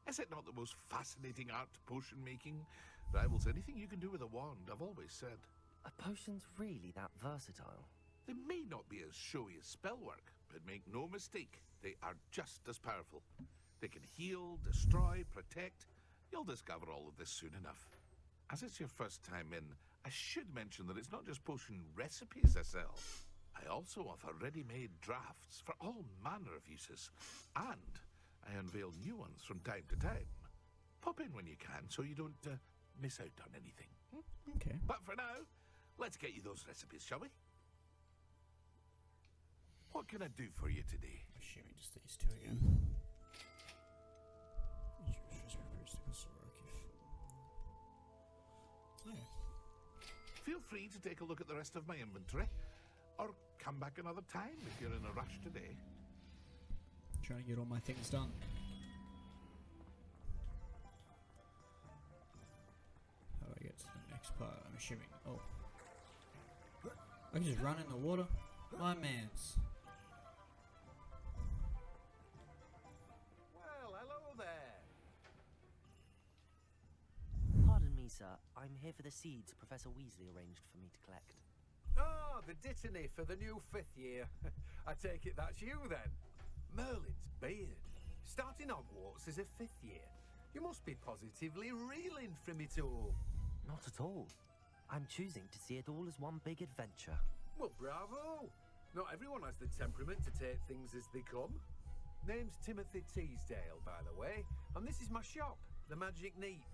Is it not the most fascinating art, potion making? Rivals anything you can do with a wand, I've always said. Are potions really that versatile? They may not be as showy as spellwork, but make no mistake, they are just as powerful. They can heal, destroy, protect. You'll discover all of this soon enough. As it's your first time in, I should mention that it's not just potion recipes I sell. I also offer ready-made drafts for all manner of uses, and I unveil new ones from time to time. Pop in when you can so you don't miss out on anything. Okay. But for now, let's get you those recipes, shall we? What can I do for you today? Assuming just these two again. Feel free to take a look at the rest of my inventory, or come back another time if you're in a rush today. Trying to get all my things done. How do I get to the next part? I'm assuming. Oh. I can just run in the water? My mans. Well, hello there. Pardon me, sir. I'm here for the seeds Professor Weasley arranged for me to collect. Ah, the dittany for the new 5th year. I take it that's you then. Merlin's beard. Starting Hogwarts as a 5th year. You must be positively reeling from it all. Not at all. I'm choosing to see it all as one big adventure. Well, bravo. Not everyone has the temperament to take things as they come. Name's Timothy Teasdale, by the way, and this is my shop, the Magic Neep.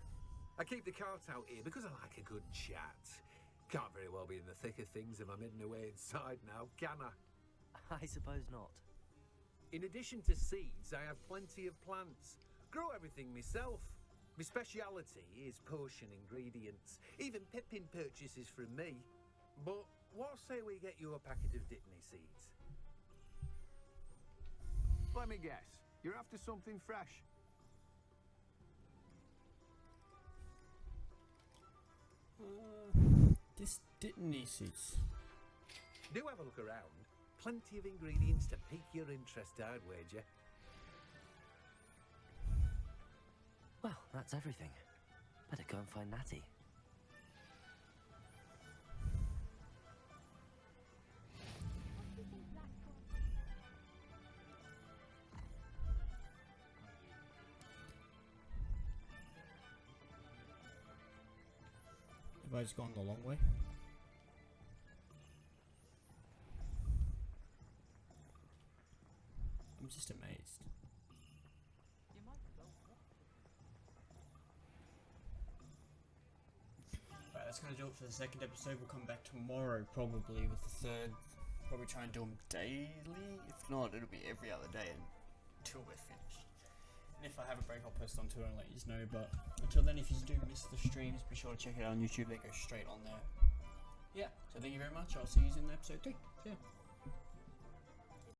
I keep the cart out here because I like a good chat. Can't very well be in the thick of things if I'm hidden away inside now, can I? I suppose not. In addition to seeds, I have plenty of plants. Grow everything myself. My speciality is potion ingredients. Even Pippin purchases from me. But what say we get you a packet of Dittany seeds? Let me guess. You're after something fresh. This Dittany seeds. Do have a look around. Plenty of ingredients to pique your interest, I'd wager. Well, that's everything. Better go and find Natty. Have I just gone the long way? I'm just amazed. Right, that's gonna do it for the second episode. We'll come back tomorrow probably with the third. Probably try and do them daily. If not, it'll be every other day until we're finished. And if I have a break, I'll post on Twitter and let you know. But until then, if you do miss the streams, be sure to check it out on YouTube. They go straight on there. Yeah, so thank you very much. I'll see you in episode 3. See ya.